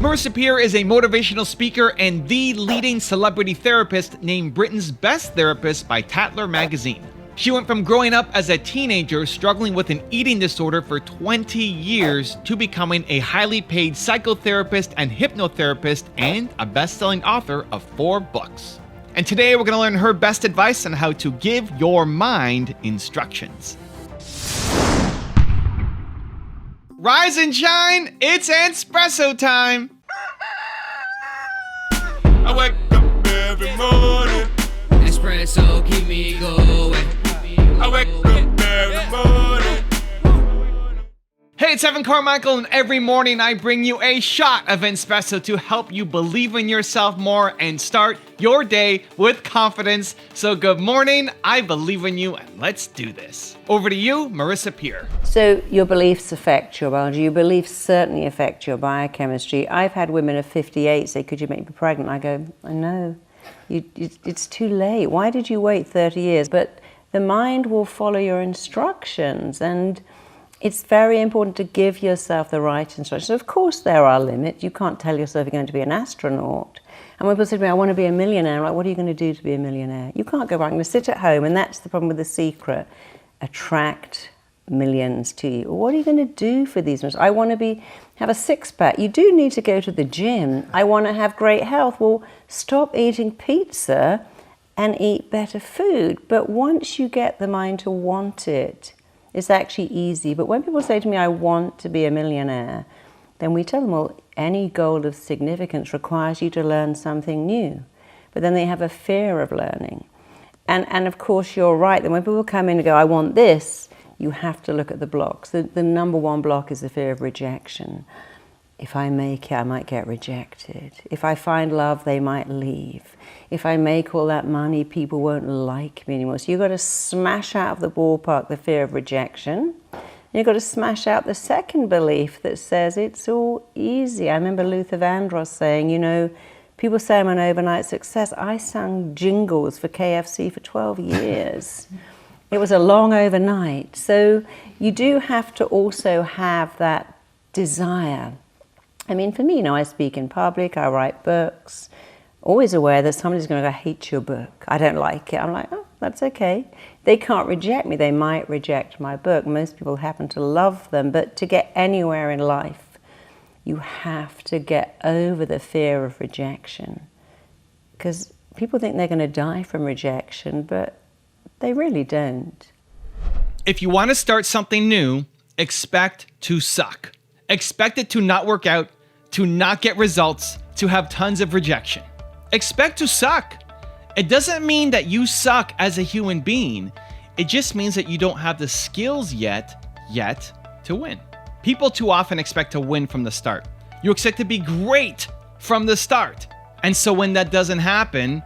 Marisa Peer is a motivational speaker and the leading celebrity therapist, named Britain's Best Therapist by Tatler magazine. She went from growing up as a teenager struggling with an eating disorder for 20 years to becoming a highly paid psychotherapist and hypnotherapist and a best-selling author of 4 books. And today we're going to learn her best advice on how to give your mind instructions. Rise and shine, it's Entspresso time! I wake up every morning. Espresso keep me going. I wake up every morning. Hey, it's Carmichael, and every morning I bring you a shot of Entspresso to help you believe in yourself more and start your day with confidence. So good morning, I believe in you, and let's do this. Over to you, Marisa Peer. So your beliefs affect your biology. Your beliefs certainly affect your biochemistry. I've had women of 58 say, could you make me pregnant? I go, I know. It's too late. Why did you wait 30 years? But the mind will follow your instructions, and it's very important to give yourself the right instructions. Of course, there are limits. You can't tell yourself you're going to be an astronaut. And when people say to me, I want to be a millionaire, I'm like, what are you going to do to be a millionaire? You can't go, right, I'm going to sit at home, and that's the problem with The Secret. Attract millions to you. What are you going to do for these millions? I want to have a six-pack. You do need to go to the gym. I want to have great health. Well, stop eating pizza and eat better food. But once you get the mind to want it, it's actually easy. But when people say to me, I want to be a millionaire, then we tell them, well, any goal of significance requires you to learn something new. But then they have a fear of learning. And of course, you're right. Then when people come in and go, I want this, you have to look at the blocks. The number one block is the fear of rejection. If I make it, I might get rejected. If I find love, they might leave. If I make all that money, people won't like me anymore. So you've got to smash out of the ballpark the fear of rejection. You've got to smash out the second belief that says it's all easy. I remember Luther Vandross saying, you know, people say I'm an overnight success. I sang jingles for KFC for 12 years. It was a long overnight. So you do have to also have that desire. I mean, for me, you know, I speak in public, I write books, always aware that somebody's going to go, I hate your book, I don't like it. I'm like, oh, that's okay. They can't reject me, they might reject my book. Most people happen to love them, but to get anywhere in life, you have to get over the fear of rejection. Because people think they're going to die from rejection, but they really don't. If you want to start something new, expect to suck. Expect it to not work out, to not get results, to have tons of rejection. Expect to suck. It doesn't mean that you suck as a human being. It just means that you don't have the skills yet to win. People too often expect to win from the start. You expect to be great from the start. And so when that doesn't happen,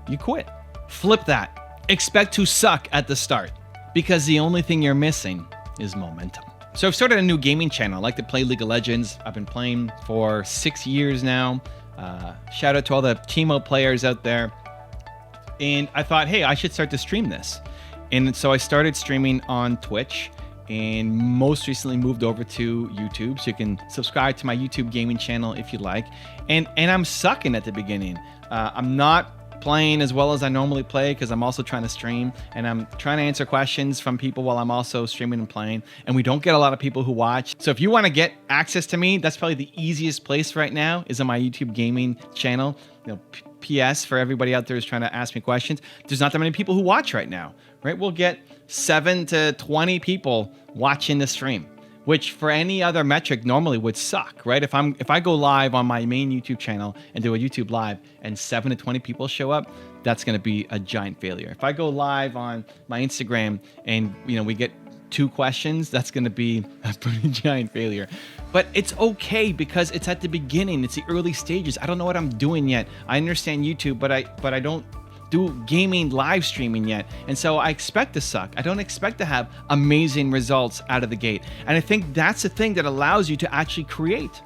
you quit. Flip that. Expect to suck at the start, because the only thing you're missing is momentum. So I've started a new gaming channel. I like to play League of Legends. I've been playing for 6 years now. Shout out to all the Teemo players out there. And I thought, hey, I should start to stream this. And so I started streaming on Twitch, and most recently moved over to YouTube. So you can subscribe to my YouTube gaming channel if you like. And I'm sucking at the beginning. I'm not playing as well as I normally play because I'm also trying to stream, and I'm trying to answer questions from people while I'm also streaming and playing, and we don't get a lot of people who watch. So if you want to get access to me, that's probably the easiest place right now, is on my YouTube gaming channel. You know, PS for everybody out there who's trying to ask me questions, there's not that many people who watch right now, right? We'll get 7 to 20 people watching the stream, which for any other metric normally would suck, right? If I go live on my main YouTube channel and do a YouTube live and 7 to 20 people show up, that's going to be a giant failure. If I go live on my Instagram and we get 2 questions, that's going to be a pretty giant failure. But it's okay because it's at the beginning. It's the early stages. I don't know what I'm doing yet. I understand YouTube, but I don't do gaming live streaming yet. And so I expect to suck. I don't expect to have amazing results out of the gate. And I think that's the thing that allows you to actually create.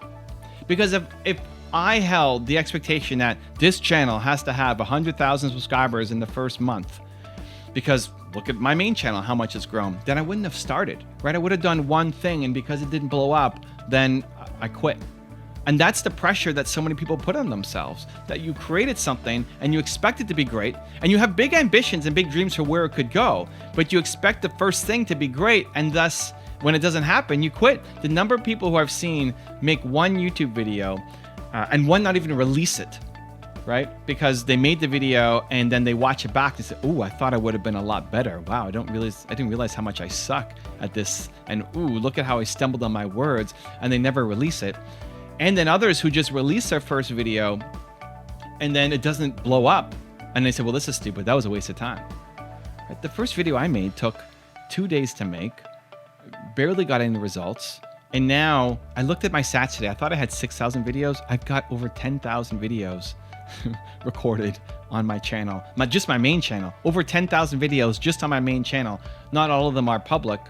Because if I held the expectation that this channel has to have 100,000 subscribers in the first month, because look at my main channel, how much it's grown, then I wouldn't have started, right? I would have done one thing, and because it didn't blow up, then I quit. And that's the pressure that so many people put on themselves, that you created something and you expect it to be great, and you have big ambitions and big dreams for where it could go, but you expect the first thing to be great, and thus when it doesn't happen, you quit. The number of people who I've seen make one YouTube video and one not even release it, right? Because they made the video and then they watch it back and say, "Ooh, I thought I would have been a lot better. Wow, I didn't realize how much I suck at this. And ooh, look at how I stumbled on my words," and they never release it. And then others who just release their first video and then it doesn't blow up. And they say, "Well, this is stupid. That was a waste of time." Right? The first video I made took 2 days to make, barely got any results. And now I looked at my stats today. I thought I had 6,000 videos. I've got over 10,000 videos recorded on my channel, just my main channel. Over 10,000 videos just on my main channel. Not all of them are public.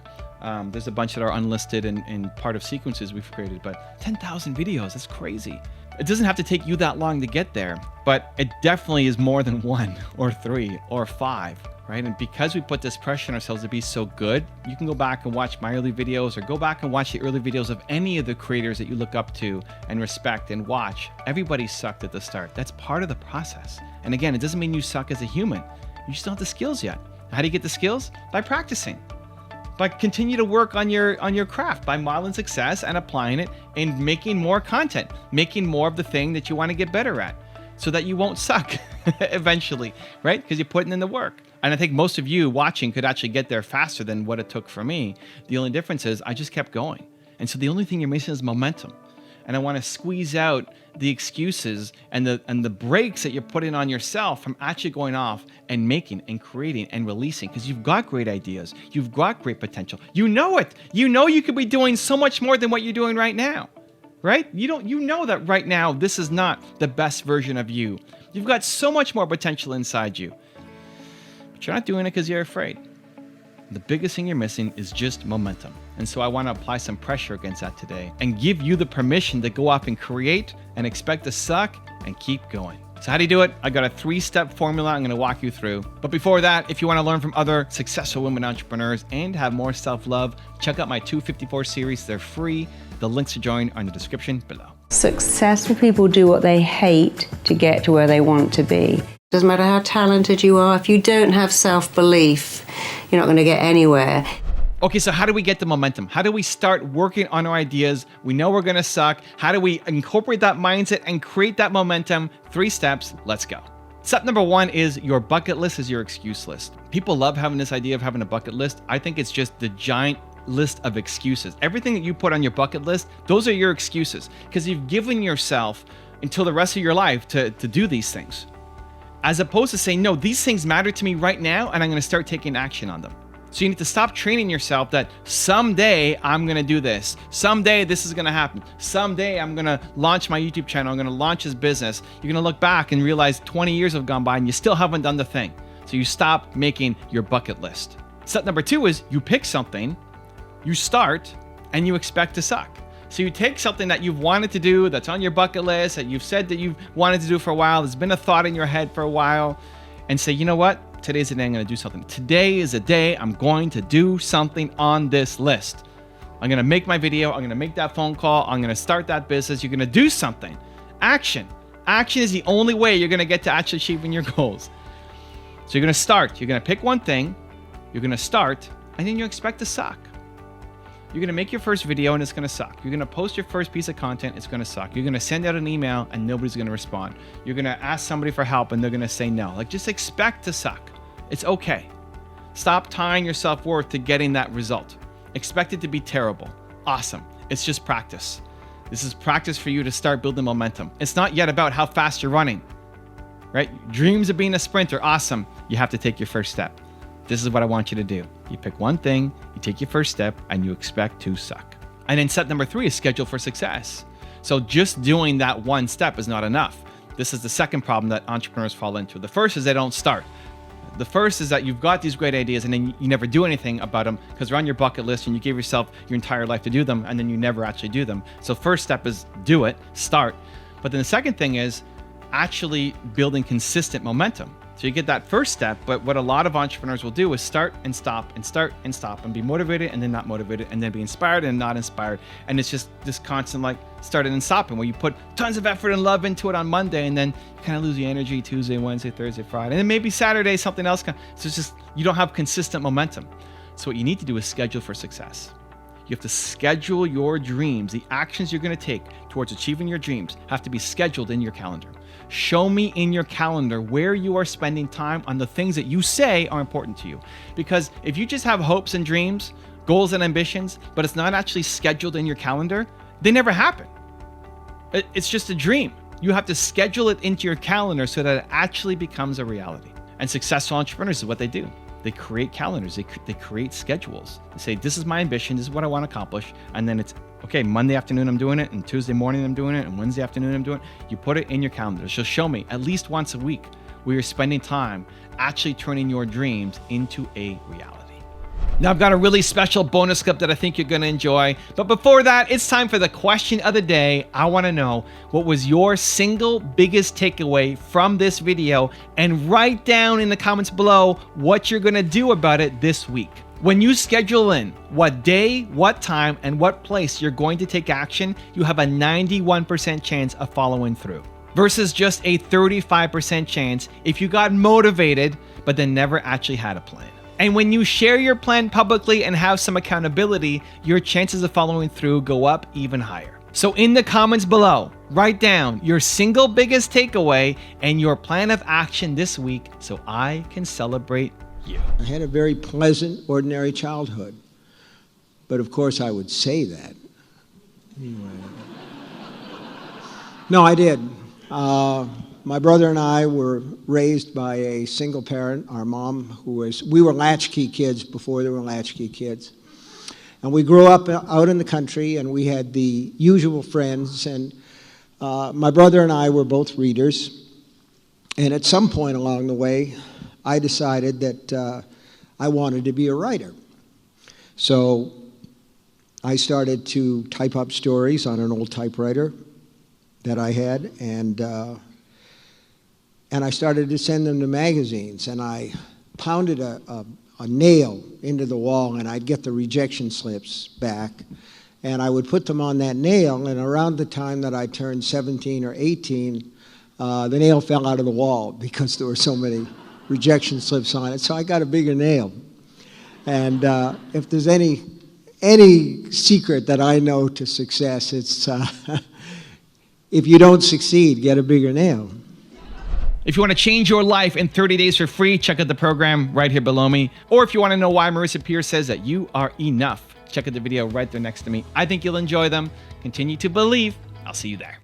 There's a bunch that are unlisted and part of sequences we've created, but 10,000 videos, that's crazy. It doesn't have to take you that long to get there, but it definitely is more than 1 or 3 or 5, right? And because we put this pressure on ourselves to be so good, you can go back and watch my early videos or go back and watch the early videos of any of the creators that you look up to and respect and watch. Everybody sucked at the start. That's part of the process. And again, it doesn't mean you suck as a human. You just don't have the skills yet. How do you get the skills? By practicing. But continue to work on your craft by modeling success and applying it and making more content, making more of the thing that you want to get better at so that you won't suck eventually, right? Because you're putting in the work. And I think most of you watching could actually get there faster than what it took for me. The only difference is I just kept going. And so the only thing you're missing is momentum. And I want to squeeze out the excuses and the brakes that you're putting on yourself from actually going off and making and creating and releasing, because you've got great ideas. You've got great potential. You know it. You know you could be doing so much more than what you're doing right now, right? You know that right now this is not the best version of you. You've got so much more potential inside you. But you're not doing it because you're afraid. The biggest thing you're missing is just momentum. And so I want to apply some pressure against that today and give you the permission to go off and create and expect to suck and keep going. So how do you do it? I got a 3-step formula I'm going to walk you through. But before that, if you want to learn from other successful women entrepreneurs and have more self-love, check out my 254 series. They're free. The links to join are in the description below. Successful people do what they hate to get to where they want to be. Doesn't matter how talented you are, if you don't have self-belief, you're not going to get anywhere. Okay, so how do we get the momentum? How do we start working on our ideas? We know we're going to suck. How do we incorporate that mindset and create that momentum? 3 steps. Let's go. Step number 1 is your bucket list is your excuse list. People love having this idea of having a bucket list. I think it's just the giant list of excuses. Everything that you put on your bucket list, those are your excuses, because you've given yourself until the rest of your life to do these things. As opposed to saying, no, these things matter to me right now, and I'm going to start taking action on them. So you need to stop training yourself that someday I'm going to do this. Someday this is going to happen. Someday I'm going to launch my YouTube channel. I'm going to launch this business. You're going to look back and realize 20 years have gone by and you still haven't done the thing. So you stop making your bucket list. Step number 2 is you pick something, you start, and you expect to suck. So you take something that you've wanted to do, that's on your bucket list, that you've said that you've wanted to do for a while, there's been a thought in your head for a while, and say, you know what? Today's the day I'm going to do something. Today is the day I'm going to do something on this list. I'm going to make my video. I'm going to make that phone call. I'm going to start that business. You're going to do something. Action. Action is the only way you're going to get to actually achieving your goals. So you're going to start. You're going to pick one thing. You're going to start, and then you expect to suck. You're going to make your first video and it's going to suck. You're going to post your first piece of content, it's going to suck. You're going to send out an email and nobody's going to respond. You're going to ask somebody for help and they're going to say no. Like, just expect to suck. It's okay. Stop tying your self-worth to getting that result. Expect it to be terrible. Awesome. It's just practice. This is practice for you to start building momentum. It's not yet about how fast you're running, right? Dreams of being a sprinter, awesome. You have to take your first step. This is what I want you to do. You pick one thing, you take your first step, and you expect to suck. And then step number 3 is schedule for success. So just doing that one step is not enough. This is the second problem that entrepreneurs fall into. The first is they don't start. The first is that you've got these great ideas and then you never do anything about them because they're on your bucket list and you give yourself your entire life to do them and then you never actually do them. So first step is do it, start. But then the second thing is actually building consistent momentum. So you get that first step, but what a lot of entrepreneurs will do is start and stop and start and stop and be motivated and then not motivated and then be inspired and not inspired. And it's just this constant like starting and stopping where you put tons of effort and love into it on Monday and then you kind of lose the energy Tuesday, Wednesday, Thursday, Friday, and then maybe Saturday, something else. So it's just, you don't have consistent momentum. So what you need to do is schedule for success. You have to schedule your dreams. The actions you're going to take towards achieving your dreams have to be scheduled in your calendar. Show me in your calendar where you are spending time on the things that you say are important to you. Because if you just have hopes and dreams, goals and ambitions, but it's not actually scheduled in your calendar, they never happen. It's just a dream. You have to schedule it into your calendar so that it actually becomes a reality. And successful entrepreneurs is what they do. They create calendars, they create schedules. They say, this is my ambition, this is what I want to accomplish. And then it's, okay, Monday afternoon I'm doing it, and Tuesday morning I'm doing it, and Wednesday afternoon I'm doing it. You put it in your calendar. So show me at least once a week where you're spending time actually turning your dreams into a reality. Now I've got a really special bonus clip that I think you're gonna enjoy. But before that, it's time for the question of the day. I wanna know, what was your single biggest takeaway from this video? And write down in the comments below what you're gonna do about it this week. When you schedule in what day, what time, and what place you're going to take action, you have a 91% chance of following through. Versus just a 35% chance if you got motivated, but then never actually had a plan. And when you share your plan publicly and have some accountability, your chances of following through go up even higher. So in the comments below, write down your single biggest takeaway and your plan of action this week so I can celebrate you. I had a very pleasant, ordinary childhood. But of course I would say that. Anyway. No, I did. My brother and I were raised by a single parent. Our mom, we were latchkey kids before there were latchkey kids. And we grew up out in the country, and we had the usual friends. And my brother and I were both readers. And at some point along the way, I decided that I wanted to be a writer. So I started to type up stories on an old typewriter that I had, and I started to send them to magazines, and I pounded a nail into the wall, and I'd get the rejection slips back, and I would put them on that nail, and around the time that I turned 17 or 18, the nail fell out of the wall because there were so many rejection slips on it, so I got a bigger nail. And if there's any secret that I know to success, it's if you don't succeed, get a bigger nail. If you want to change your life in 30 days for free, check out the program right here below me. Or if you want to know why Marisa Peer says that you are enough, check out the video right there next to me. I think you'll enjoy them. Continue to believe. I'll see you there.